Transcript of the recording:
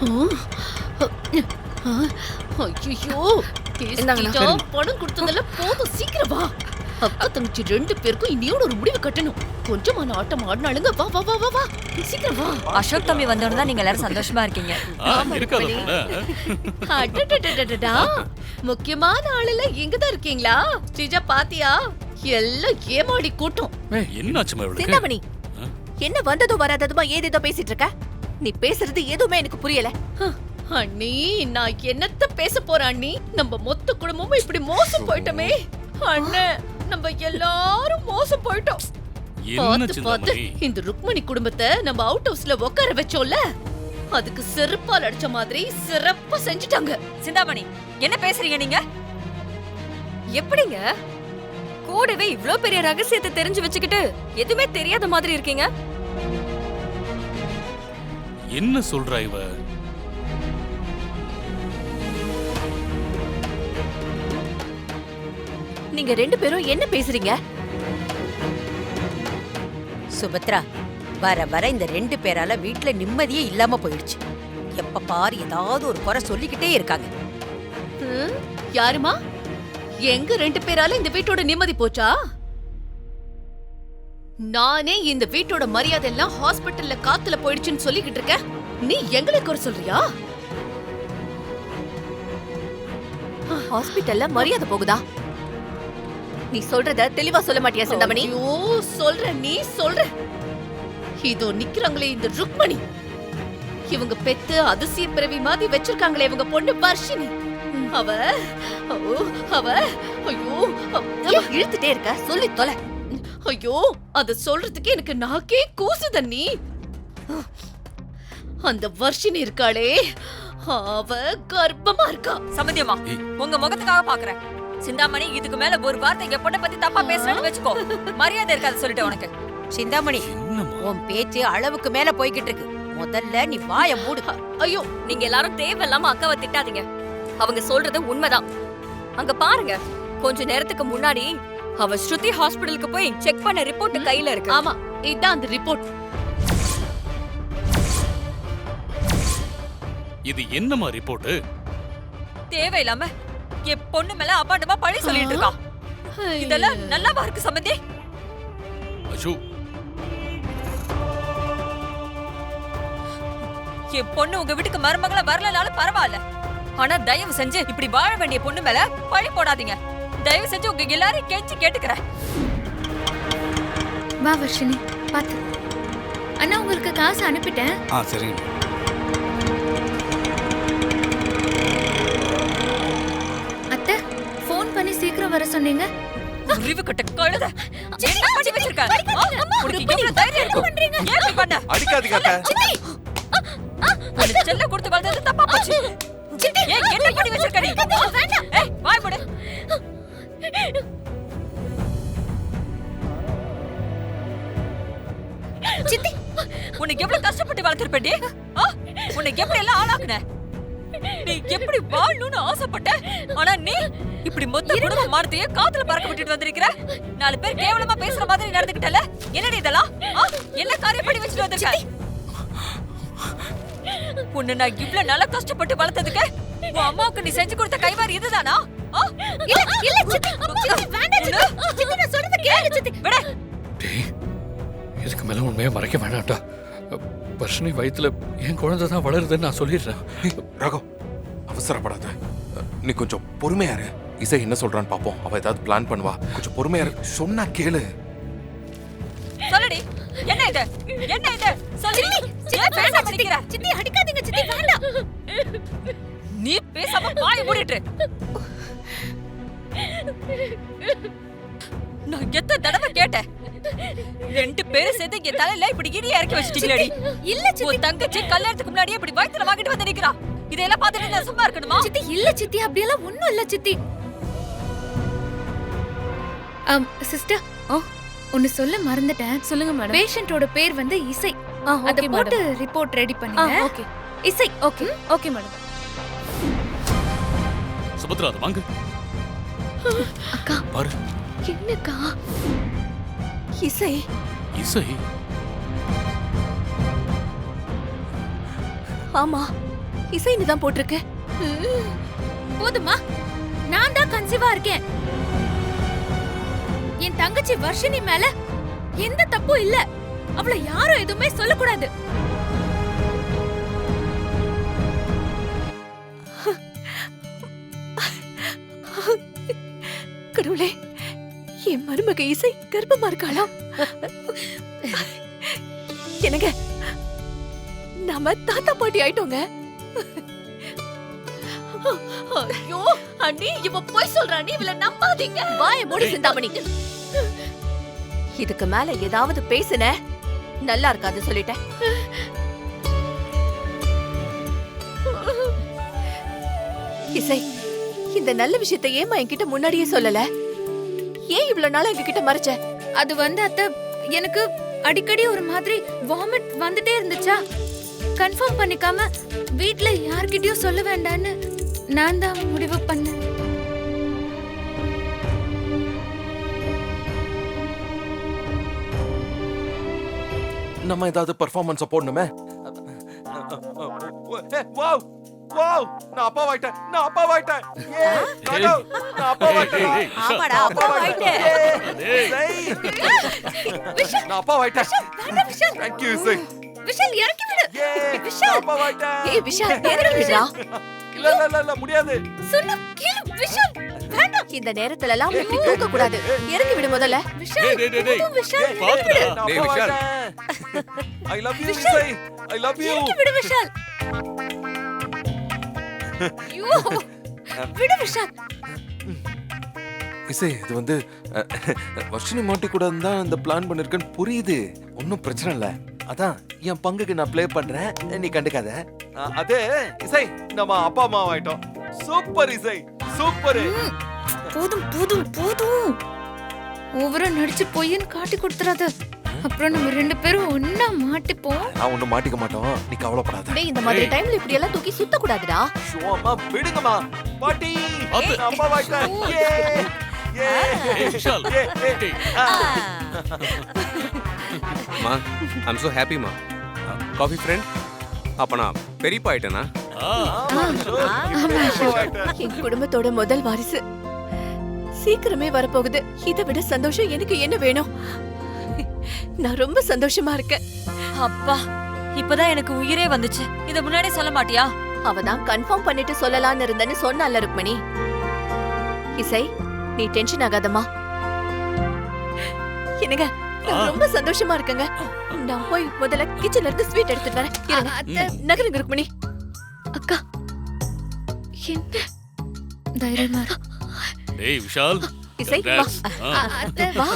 ஐயோ, பணம் கொடுத்ததெல்லாம் போதும், சீக்கிரம் வா. அக்கா தங்கச்சி 2 பேருக்கும் இன்னையோட ஒரு முடிவு கட்டணும். கொஞ்சமான ஆட்டம் ஆடினாலுங்க. வா வா வா வா வா, சீக்கிரம் வா. அசோக் தம்பி வந்தோன்னு தான் நீங்க எல்லாரும் சந்தோஷமா இருக்கீங்க. அடடடடடடா, முக்கியமான ஆளுல இங்கதான் இருக்கீங்களா? ஸ்ரீஜா பாத்தியா? எல்லாம் ஏமாடி கூட்டம். சிந்தாமணி, என்ன வந்ததும் வராததுமா ஏதேதோ பேசிட்டு இருக்க? நீ பேசுறது எதுவுமே எனக்கு புரியல. அண்ணி, நான் என்னத்த பேச போறேன் அண்ணி? நம்ம மொத்த குடும்பமும் இப்படி மோசம் போயிட்டோமே. அண்ணன், நம்ம எல்லாரும் மோசம் போயிட்டோம். பார்த்து பார்த்து இந்த ருக்மணி குடும்பத்தை நம்ம அவுட் ஹவுஸ்ல உட்கார வச்சோம்ல, அதுக்கு செருப்பால் அடிச்ச மாதிரி சிறப்பா செஞ்சுட்டாங்க. சிந்தாமணி, என்ன பேசுறீங்க நீங்க? எப்படிங்க கூடவே இவ்ளோ பெரிய ரகசியத்தை தெரிஞ்சு வச்சுக்கிட்டு எதுவுமே தெரியாத மாதிரி இருக்கீங்க? என்ன சொல்றா இவ? நீங்க 2 பேரும் என்ன பேசுறீங்க? சுபத்ரா, வர வர இந்த 2 பேரால வீட்டுல நிம்மதியே இல்லாம போயிடுச்சு. எப்ப பாரு ஏதாவது ஒரு குறை சொல்லிக்கிட்டே இருக்காங்க. யாருமா? எங்க 2 பேரால இந்த வீட்டோட நிம்மதி போச்சா? நானே இந்த வீட்டோட மரியாதை எல்லாம் ஹாஸ்பிட்டல்ல காத்துல போயிடுச்சுன்னு சொல்லிக்கிட்டு இருக்க. நீ எங்களை குறை சொல்றியா? ஹாஸ்பிட்டல்ல மரியாதை போகுதா? நீ சொல்றத தெளிவா சொல்ல மாட்டியா சிந்தாமணி? ஐயோ, சொல்ற, நீ சொல்ற. இதோ நிக்கிறாங்களே இந்த ருக்மணி, இவங்க பெத்து அதிசய பிறவி மாதிரி வச்சிருக்காங்களே இவங்க பொண்ணு வர்ஷினி. அவ அவ ஐயோ, இழுத்துட்டே இருக்க, சொல்லி தொலை. ஐயோ, அத சொல்றதுக்கு எனக்கு நாக்கே கூசுதண்ணி. அந்த வர்ஷினி இருக்காளே, அவ கர்ப்பமா இருக்கா. சம்பந்தியமா, உங்க முகத்துக்காக பாக்குறேன். சிந்தாமணி, இதுக்கு மேல ஒரு வார்த்தை எங்க பொண்ணை பத்தி தப்பா பேசுறேன்னு வச்சுக்கோ, மரியாதை இருக்காது சொல்லிட்டேன் உனக்கு. சிந்தாமணி, உன் பேச்சு அளவுக்கு மேல போய்கிட்டு இருக்கு. முதல்ல நீ வாய மூடு. ஐயோ, நீங்க எல்லாரும் தேவையில்லாம அக்காவை திட்டாதீங்க. அவங்க சொல்றது உண்மைதான். அங்க பாருங்க, கொஞ்ச நேரத்துக்கு முன்னாடி அவ ஸ்ருதி ஹாஸ்பிடலுக்கு போய் செக் பண்ண ரிப்போர்ட் கையில இருக்கு. ஆமா, இதான் அந்த ரிப்போர்ட். இது என்னமா ரிப்போர்ட்? தேவையில்லாம என் பொண்ணு மேல அபாண்டமா பழி சொல்லிட்டு இருக்கா. இதெல்லாம் நல்லாவா இருக்கு சம்பந்தி? அசு, என் பொண்ணு உங்க வீட்டுக்கு மருமகளா வரலனாலும் பரவாயில்ல, ஆனா தயவு செஞ்சு இப்படி வாழ வேண்டிய பொண்ணு மேல பழி போடாதீங்க. தயவு செஞ்சு உங்க எல்லாரையும் கெஞ்சி கேட்டுக்கிறேன். வா வர்ஷினி, பாத்து. அண்ணா, உங்களுக்கு காசு அனுப்பிட்டேன். சரிங்க. அத்தை, ஃபோன் பண்ணி சீக்கிரம் வர சொன்னீங்க. அறிவு கட்ட கழுதை, என்ன பண்ணி வச்சிருக்க? உனக்கு எவ்வளவு தைரியம் இருக்கு? ஏன் இப்படி பண்ண? அடிக்காதீங்க அக்கா. உனக்கு செல்ல கொடுத்து வளர்த்தது தப்பா போச்சு. ஏன் என்ன பண்ணி வச்சிருக்க நீ? ஏய், வாய் மூடு. சித்தி, உனக்கு எவ்வளவு கஷ்டப்பட்டு வளர்த்திருப்பேன்டி? உனக்கு எப்படி எல்லாம் ஆளாக்குன? நீ எப்படி வாழணும்னு ஆசைப்பட்ட, ஆனா நீ இப்படி மொத்த குடும்ப மானத்தையே காத்துல பறக்க விட்டுட்டு வந்திருக்கிற. 4 பேர் கேவலமா பேசுற மாதிரி நடந்துக்கிட்டல. என்னடி இதெல்லாம்? என்ன காரியம் பண்ணி வச்சுட்டு வந்திருக்க? உன்னை நான் இவ்வளவு நல்லா கஷ்டப்பட்டு வளர்த்ததுக்கு உன் அம்மாவுக்கு நீ செஞ்சு கொடுத்த கைவாரி இதுதானா? இதுக்கு மேல உண்மையை மறைக்க வேணாம்டா. வர்ஷினி வயித்துல என் குழந்தை தான் வளருதுன்னு நான் சொல்லிடுறேன். ராகவ், அவசரப்படாத. நீ கொஞ்சம் பொறுமையா இரு. இசை என்ன சொல்றான்னு பாப்போம். அவ ஏதாவது பிளான் பண்ணுவா. கொஞ்சம் பொறுமையா இரு. சொன்னா கேளு. சொல்லுடி, என்ன இது? என்ன இது? சொல்லு. ஏன் பேசாம நிக்கிற? சித்தி, அடிக்காதீங்க சித்தி, வேண்டாம். நீ பேசாம வாய் மூடிட்டு. நான் எத்தனை தடவை கேட்டேன். 2 பேரும் சேர்ந்து என் தலையில இப்படி இடிய இறக்கி வச்சிட்டீங்களேடி. இல்ல சித்தி, உன் தங்கச்சி கல்யாணத்துக்கு முன்னாடியே இப்படி வயித்துல வாங்கிட்டு வந்து நிக்கிறா. இதெல்லாம் பார்த்துட்டு நான் சும்மா இருக்கணுமா? சித்தி, இல்ல சித்தி, அப்படியெல்லாம் ஒண்ணும் இல்ல சித்தி. சிஸ்டர், ஒன்னு சொல்ல மறந்துட்டேன். சொல்லுங்க மேடம். பேஷண்டோட பேர் வந்து இசை. அத போட்டு ரிப்போர்ட் ரெடி பண்ணுங்க. Okay. Isai. Okay okay madam. Subhadra, அது வாங்க. அக்கா, பாரு. என்னக்கா? இசை. இசை? ஆமா, இசைன்னு தான் போட்டிருக்கு. போதுமா? நான் தான் கன்சீவா இருக்கேன். என் தங்கச்சி வர்ஷினி மேல எந்த தப்பும் இல்ல. அவளை யாரும் எதுவுமே சொல்லக்கூடாது. கடவுளே, என் மருமக இசை கர்ப்பமா இருக்காளா? என்னங்க, நாம தாத்தா பாட்டி ஆயிட்டோங்க. ஐயோ அண்ணி, இவ போய் சொல்றா. நீ இவள நம்பாதீங்க. வாயை மூடு சிந்தாமணி. இதுக்கு மேல ஏதாவது பேசுன நல்லா இருக்காது சொல்லிட்டேன். இசை, இந்த நல்ல விஷயத்தை ஏமா என்கிட்ட முன்னாடியே சொல்லல? ஏன் இவ்வளவு நாள் எங்க கிட்ட மறைச்ச? அது வந்து அத்தை, எனக்கு அடிக்கடி ஒரு மாதிரி வாமிட் வந்துட்டே இருந்துச்சா, கன்ஃபார்ம் பண்ணிக்காம வீட்ல யார்கிட்டயும் சொல்ல வேண்டான்னு நான் தான் முடிவு பண்ணேன். நம்ம ஏதாவது பெர்ஃபார்மன்ஸ் போடணுமே. வாவ் வாவ், நான் அப்பா ஆயிட்டேன். நான் அப்பா ஆயிட்டேன். நான் அப்பா ஆயிட்டேன். ஆமாடா, அப்பா ஆயிட்டே. நான் அப்பா ஆயிட்டேன். Thank you இசை. விஷால் இறக்கி விடு. நான் அப்பா ஆயிட்டேன். ஏய் விஷால், இறங்கி விடுடா. இல்ல முடியாது. சொன்னா கேளு விஷால். வேண்டாம். இந்த நேரத்துல எல்லாம் இப்படி தூக்க கூடாது. இறங்கி விடு முதல்ல. விஷால், போதும் விஷால். பாத்துடா. நான் அப்பா ஆயிட்டேன். I love you இசை. I love you. இறக்கி விடு விஷால். ஐயோ, விடு விஷால். இசை, இது வந்து வர்ஷினி மாட்டி கூட தான் இந்த பிளான் பண்ணிருக்கேன்னு புரியுது. ஒன்னும் பிரச்சனை இல்ல. அதான் என் பங்குக்கு நான் ப்ளே பண்றேன், நீ கண்டுக்காத. அதே இசை, நம்ம அப்பா அம்மா ஆயிட்டோம். சூப்பர் இசை, சூப்பர். போதும் போதும் போதும். ஓவரா நடிச்சு பொய்ன்னு காட்டி கொடுத்துறாத. அப்புறம் நம்ம ரெண்டு பேரும் ஒன்னா மாட்டிப்போம். நான் ஒண்ணும் மாட்டிக்க மாட்டோம், நீ கவலைப்படாத. டேய், இந்த மாதிரி டைம்ல இப்படி எல்லாம் தூக்கி சுத்த கூடாதுடா. சும்மா விடுங்கம்மா. பாட்டி, பாத்து. நான் அப்பா ஆயிட்டேன். ஏ ஏய், விஷால். ஏய். மா, ஐம் so happy மா. Coffee friend. அப்ப நான் பெரியப்பா ஆயிட்டேனா? என் குடும்பத்தோட முதல் வாரிசு சீக்கிரமே வரப்போகுது. இதை விட சந்தோஷம் எனக்கு என்ன வேணும்? நான் ரொம்ப சந்தோஷமா இருக்கேன். அப்பா, இப்பதான் எனக்கு உயிரே வந்துச்சு. இத முன்னாடியே சொல்ல மாட்டியா? அவதான் கன்ஃபார்ம் பண்ணிட்டு சொல்லலாம்னு இருந்தேன்னு சொன்னால ருக்மணி. இசை, நீ டென்ஷன் ஆகாதம்மா. என்னங்க, நான் ரொம்ப சந்தோஷமா இருக்கேங்க. நான் போய் முதல்ல கிச்சன்ல இருந்து ஸ்வீட் எடுத்துட்டு வரேன். இருங்க. நகருங்க ருக்மணி. அக்கா, என்ன தைரியமா இரு. டேய் விஷால். இசை, வா. Congrats. அத்தை, வா.